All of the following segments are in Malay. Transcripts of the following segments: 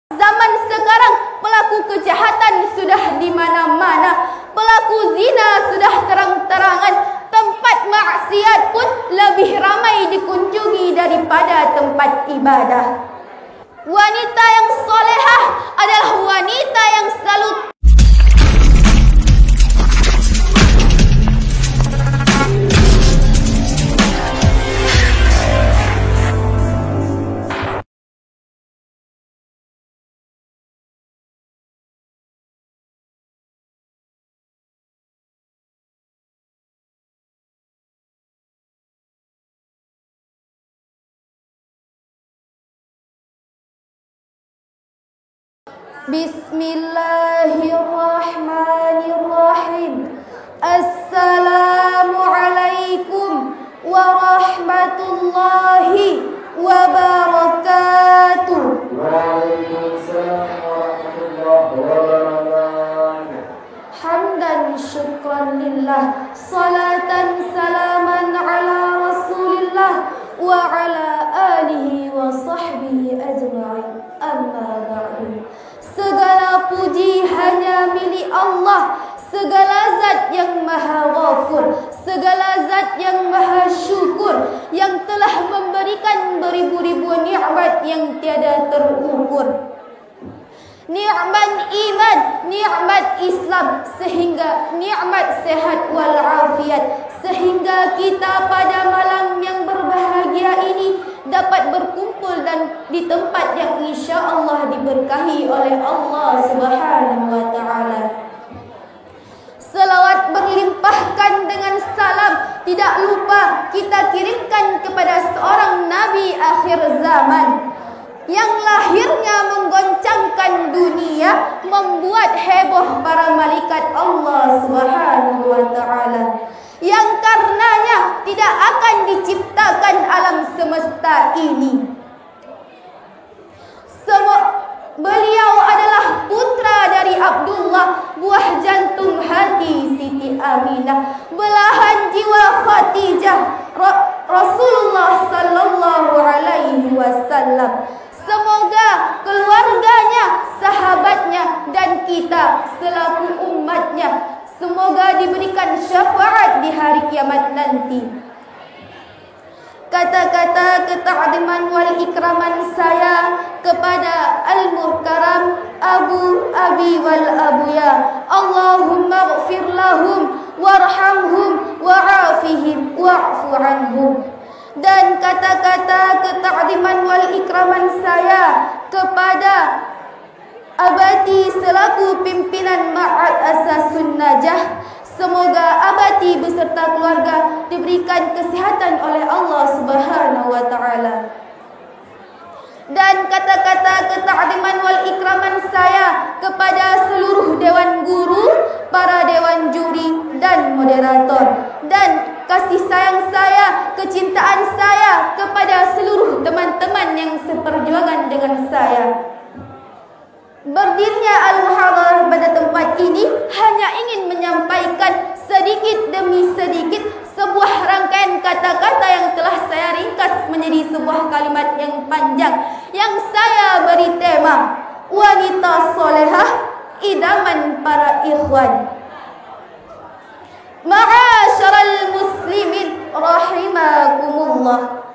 Zaman sekarang pelaku kejahatan sudah di mana-mana. Pelaku zina sudah terang-terangan. Tempat maksiat pun lebih ramai dikunjungi daripada tempat ibadah. Wanita yang solehah adalah wanita yang selalu Bismillahirrahmanirrahim. Assalamualaikum warahmatullahi wabarakatuh. Waalaikumsalam warahmatullahi wabarakatuh. Hamdan syukran lillah, salatan salaman ala rasulillah wa ala alihi wa sahbihi ajma'in. Amma ba'du. Segala puji hanya milik Allah, segala zat yang maha ghafur, segala zat yang maha syukur, yang telah memberikan beribu-ribu nikmat yang tiada terukur. Nikmat iman, nikmat Islam, sehingga nikmat sehat walafiat, sehingga kita pada malam yang berbahagia ini dapat berkumpul dan di tempat yang insya-Allah diberkahi oleh Allah Subhanahu wa taala. Selawat berlimpahkan dengan salam tidak lupa kita kirimkan kepada seorang nabi akhir zaman yang lahirnya menggoncangkan dunia, membuat heboh para malaikat Allah Subhanahu wa taala, yang karenanya tidak akan diciptakan alam semesta ini. Beliau adalah putra dari Abdullah, buah jantung hati Siti Aminah, belahan jiwa Khadijah, Rasulullah sallallahu alaihi wasallam. Semoga keluarganya, sahabatnya, dan kita selaku umatnya semoga diberikan syafaat di hari kiamat nanti. Kata-kata keta'ziman wal ikraman saya kepada al-murkaram Abu Abi wal Abuya, Allahumma ighfir lahum warhamhum wa'afihim wa'fu anhum. Dan kata-kata keta'ziman wal ikraman saya kepada Abati selaku pimpinan Ma'had Asasun Najah, semoga Abati beserta keluarga diberikan kesihatan oleh Allah Subhanahu wa taala. Dan kata-kata keta'ziman wal ikraman saya kepada seluruh dewan guru, para dewan juri dan moderator, dan kasih sayang saya, kecintaan saya kepada seluruh teman-teman yang seperjuangan dengan saya. Berdirinya al-muhadarah pada tempat ini hanya ingin menyampaikan sedikit demi sedikit sebuah rangkaian kata-kata yang telah saya ringkas menjadi sebuah kalimat yang panjang, yang saya beri tema wanita solehah, idaman para ikhwan. Ma'asyaral muslimin rahimakumullah.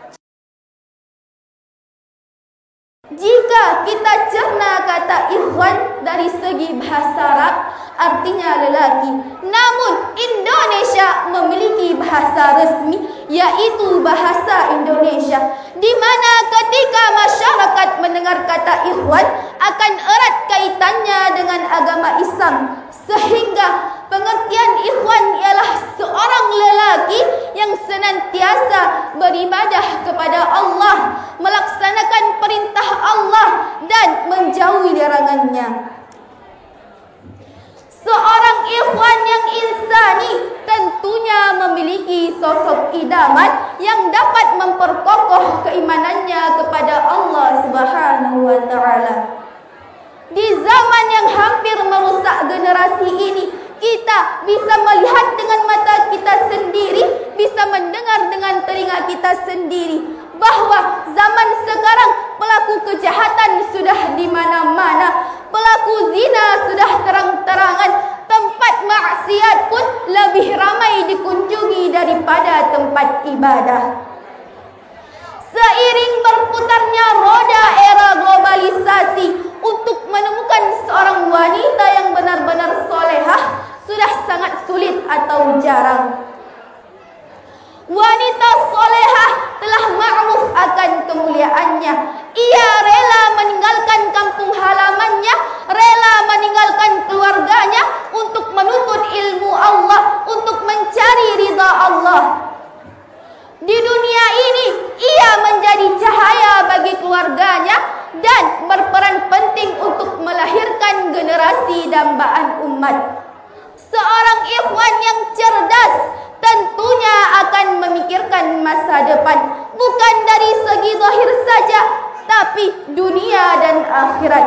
Jika kita cerna kata ikhwan dari segi bahasa Arab, artinya lelaki. Namun Indonesia memiliki bahasa resmi, yaitu bahasa Indonesia, di mana ketika masyarakat mendengar kata ikhwan akan erat kaitannya dengan agama Islam, sehingga pengertian ikhwan ialah seorang lelaki yang senantiasa beribadah kepada Allah, melaksanakan perintah Allah dan menjauhi larangannya. Seorang ikhwan yang insani tentunya memiliki sosok idaman yang dapat memperkokoh keimanannya kepada Allah Subhanahu wa taala. Di zaman yang hampir merusak generasi ini, kita bisa melihat dengan mata kita sendiri, bisa mendengar dengan telinga kita sendiri bahwa zaman sekarang pelaku kejahatan sudah di mana-mana. daripada tempat ibadah. Seiring berputarnya roda era globalisasi, untuk menemukan seorang wanita yang benar-benar solehah sudah sangat sulit atau jarang. Wanita solehah telah ma'ruf akan kemuliaannya. Ia rela meninggalkan kampung halamannya, rela meninggalkan keluarganya untuk menuntut ilmu Allah, untuk mencari ridha Allah. Di dunia ini, ia menjadi cahaya bagi keluarganya dan berperan penting untuk melahirkan generasi dambaan umat. Seorang ikhwan yang cerdas tentunya akan memikirkan masa depan, bukan dari segi zahir saja, tapi dunia dan akhirat.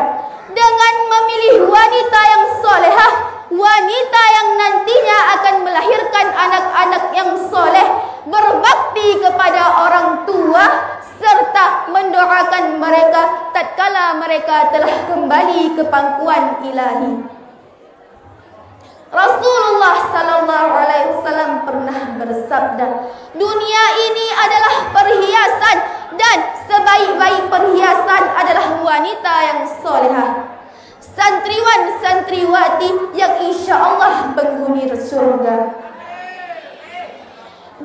Dengan memilih wanita yang solehah, wanita yang nantinya akan melahirkan anak-anak yang soleh, berbakti kepada orang tua, serta mendoakan mereka tatkala mereka telah kembali ke pangkuan ilahi. Rasulullah sallallahu alaihi wasallam pernah bersabda, dunia ini adalah perhiasan dan sebaik-baik perhiasan adalah wanita yang solehah, santriwan santriwati yang insya Allah penghuni surga.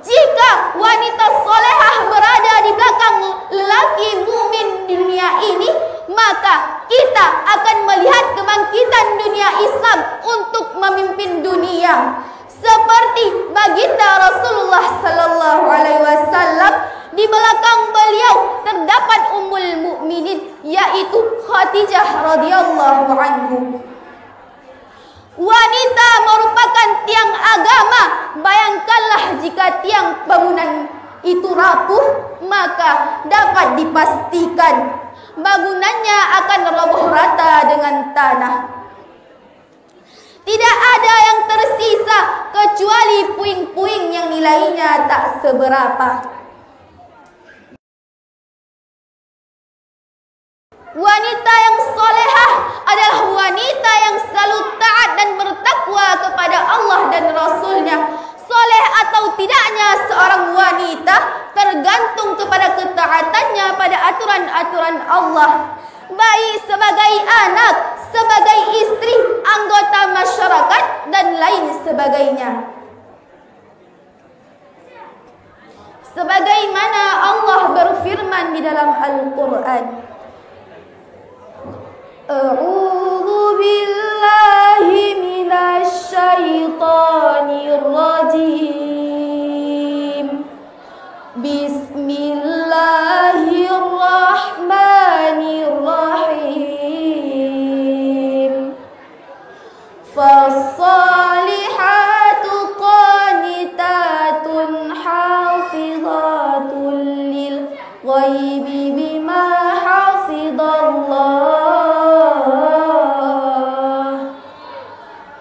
Jika wanita solehah berada di belakang lelaki mukmin di dunia ini, maka kita akan melihat kebangkitan dunia Islam untuk memimpin dunia. Seperti baginda Rasulullah sallallahu alaihi wasallam, di belakang beliau terdapat ummul mukminin, yaitu Khadijah radhiyallahu anhu. Wanita merupakan tiang agama. Bayangkanlah jika tiang bangunan itu rapuh, maka dapat dipastikan bangunannya akan roboh rata dengan tanah. Tidak ada yang tersisa kecuali puing-puing yang nilainya tak seberapa. Wanita yang solehah adalah wanita yang selalu taat dan bertakwa kepada Allah dan Rasulnya. Soleh atau tidaknya seorang wanita tergantung kepada ketaatannya pada aturan-aturan Allah, baik sebagai anak, sebagai istri, anggota masyarakat, dan lain sebagainya. Sebagaimana Allah berfirman di dalam Al-Quran, A'udzu billahi minasy syaithanir rajim. Bismillahirrahmanirrahim. Fassalihatu qanitatun hafizatun lil ghaibi bima hafizallah.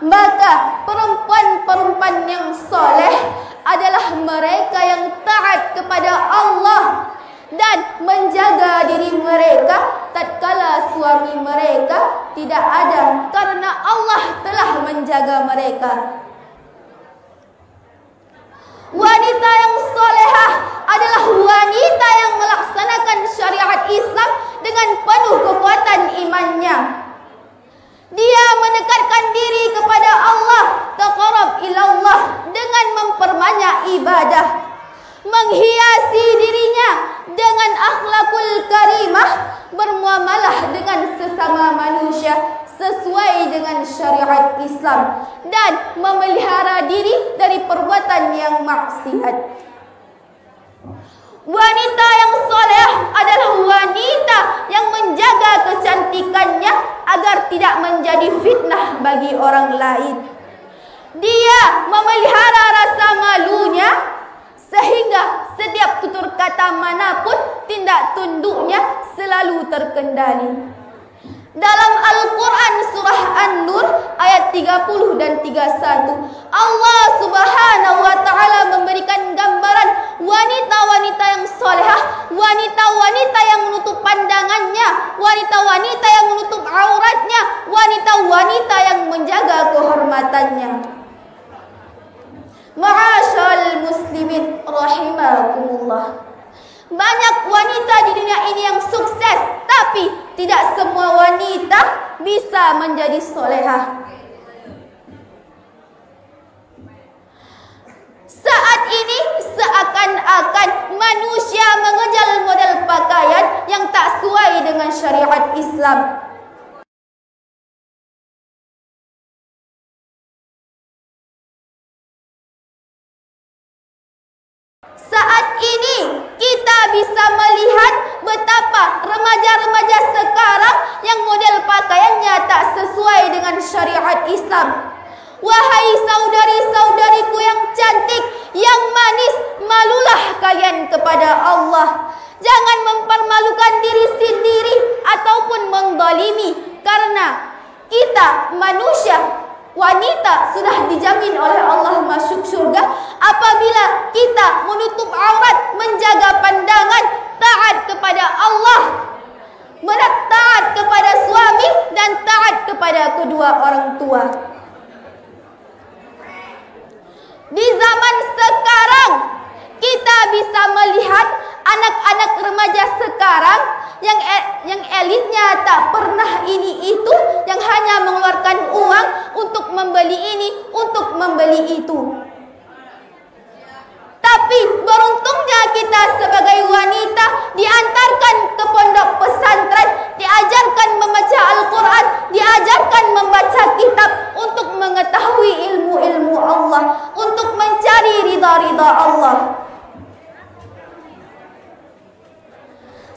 Maka perempuan-perempuan yang soleh adalah mereka yang taat kepada Allah dan menjaga diri mereka tatkala suami mereka tidak ada, karena Allah telah menjaga mereka. Wanita yang solehah adalah wanita yang melaksanakan syariat Islam dengan penuh kekuatan imannya. Dia mendekatkan diri kepada Allah, taqarrab ilallah, dengan memperbanyak ibadah, menghiasi dirinya dengan akhlakul karimah, bermuamalah dengan sesama manusia sesuai dengan syariat Islam, dan memelihara diri dari perbuatan yang maksiat. Wanita yang soleh adalah wanita yang menjaga kecantikannya agar tidak menjadi fitnah bagi orang lain. Dia memelihara rasa malunya sehingga setiap tutur kata manapun tindak tunduknya selalu terkendali. Dalam Al-Quran surah An-Nur ayat 30 dan 31, Allah subhanahu wa ta'ala memberikan gambaran wanita-wanita yang solehah, wanita-wanita yang menutup pandangannya, wanita-wanita yang menutup auratnya, wanita-wanita yang menjaga kehormatannya. Ma'asyal muslimin, Banyak wanita di dunia ini yang sukses, tapi tidak semua wanita bisa menjadi solehah. Saat ini seakan-akan manusia mengejar model pakaian yang tak sesuai dengan syariat Islam. Saat ini kita bisa melihat betapa remaja-remaja sekarang yang model pakaiannya tak sesuai dengan syariat Islam. Wahai saudari-saudariku yang cantik, yang manis, malulah kalian kepada Allah. Jangan mempermalukan diri sendiri ataupun menzalimi, karena kita manusia, wanita sudah dijamin oleh Allah masuk surga apabila kita menutup aurat, menjaga pandangan, taat kepada Allah, taat kepada suami dan taat kepada kedua orang tua. Di zaman sekarang kita bisa melihat anak-anak remaja sekarang yang elitnya tak pernah ini itu, yang hanya mengeluarkan uang untuk membeli ini, untuk membeli itu. Tapi beruntungnya kita sebagai wanita diantarkan ke pondok pesantren, diajarkan membaca Al-Quran, diajarkan membaca kitab untuk mengetahui ilmu-ilmu Allah, untuk mencari ridha-ridha Allah.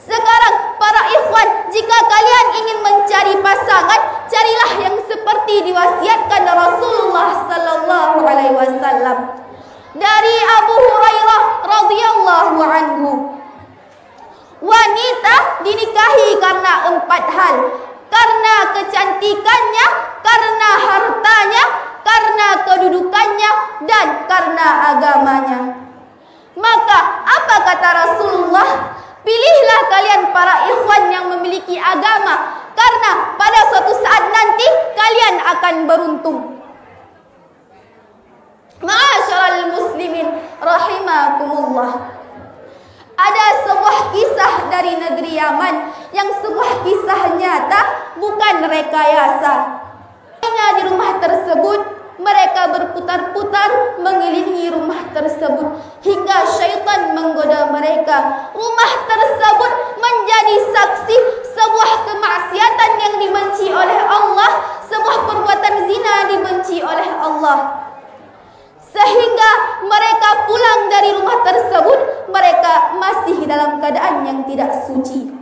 Sekarang para ikhwan, jika kalian ingin mencari pasangan, carilah yang seperti diwasiatkan Rasulullah sallallahu alaihi wasallam. Dari Abu Hurairah radhiyallahu anhu, wanita dinikahi karena 4 hal: karena kecantikannya, karena hartanya, karena kedudukannya, dan karena agamanya. Maka apa kata Rasulullah? Pilihlah kalian para ikhwan yang memiliki agama, karena pada suatu saat nanti kalian akan beruntung. Ma'asyiral muslimin rahimakumullah. Ada sebuah kisah dari negeri Yaman, yang sebuah kisah nyata, bukan rekayasa. Di rumah tersebut mereka berputar-putar mengelilingi rumah tersebut hingga syaitan menggoda mereka. Rumah tersebut menjadi saksi sebuah kemaksiatan yang dibenci oleh Allah, sebuah perbuatan zina dibenci oleh Allah. Sehingga mereka pulang dari rumah tersebut, mereka masih dalam keadaan yang tidak suci.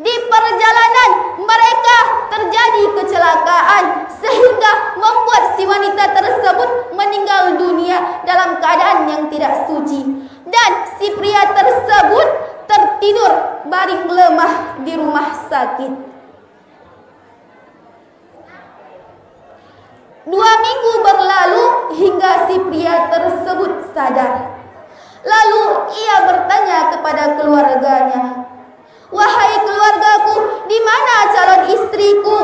Di perjalanan mereka terjadi kecelakaan sehingga membuat si wanita tersebut meninggal dunia dalam keadaan yang tidak suci. Dan si pria tersebut tertidur baring lemah di rumah sakit. 2 minggu berlalu hingga si pria tersebut sadar. Lalu ia bertanya kepada keluarganya, "Wahai keluargaku, di mana calon istriku?"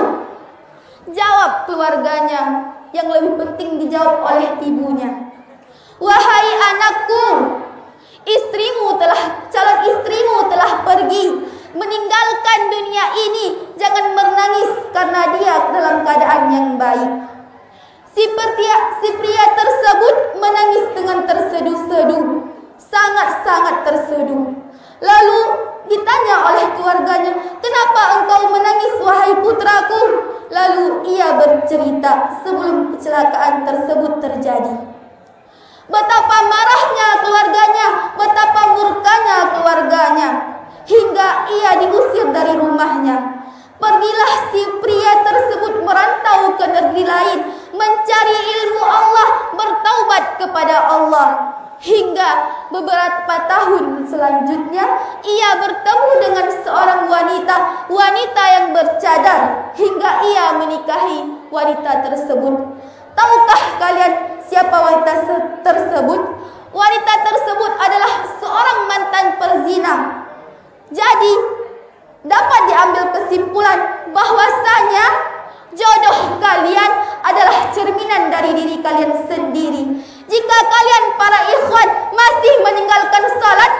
Jawab keluarganya, yang lebih penting dijawab oleh ibunya, "Wahai anakku, calon istrimu telah pergi, meninggalkan dunia ini. Jangan menangis karena dia dalam keadaan yang baik." Si pria tersebut menangis dengan terseduh-seduh, sangat-sangat terseduh. Lalu ditanya oleh keluarganya, "Kenapa engkau menangis, wahai putraku?" Lalu ia bercerita sebelum kecelakaan tersebut terjadi. Betapa marahnya keluarganya, betapa murkanya keluarganya, hingga ia diusir dari rumahnya. Pergilah si pria tersebut merantau ke negeri lain, mencari ilmu Allah, bertaubat kepada Allah. Hingga beberapa tahun selanjutnya ia bertemu dengan seorang wanita yang bercadar, hingga ia menikahi wanita tersebut. Tahukah kalian siapa wanita tersebut? Wanita tersebut adalah seorang mantan perzina. Jadi dapat diambil kesimpulan bahwasanya jodoh kalian adalah cerminan dari diri kalian sendiri. Jika kalian para ikhwan masih meninggalkan salat,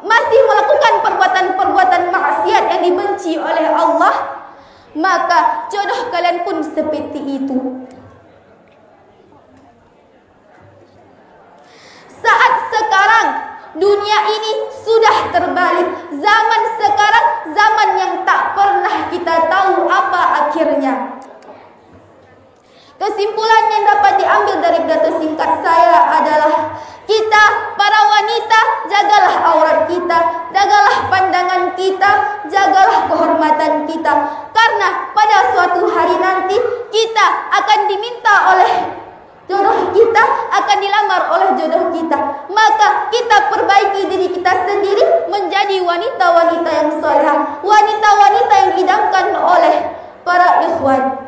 masih melakukan perbuatan-perbuatan maksiat yang dibenci oleh Allah, maka jodoh kalian pun seperti itu. Saat sekarang dunia ini sudah terbalik. Zaman sekarang zaman yang tak pernah kita tahu apa akhirnya. Kesimpulan yang dapat diambil dari pidato singkat saya adalah kita para wanita jagalah aurat kita, jagalah pandangan kita, jagalah kehormatan kita. Karena pada suatu hari nanti kita akan diminta oleh jodoh kita, akan dilamar oleh jodoh kita. Maka kita perbaiki diri kita sendiri menjadi wanita-wanita yang salehah, wanita-wanita yang diidamkan oleh para ikhwan.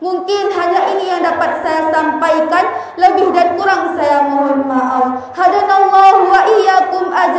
Mungkin hanya ini yang dapat saya sampaikan. Lebih dan kurang saya mohon maaf. Hadanallahu wa iyyakum ajma'in.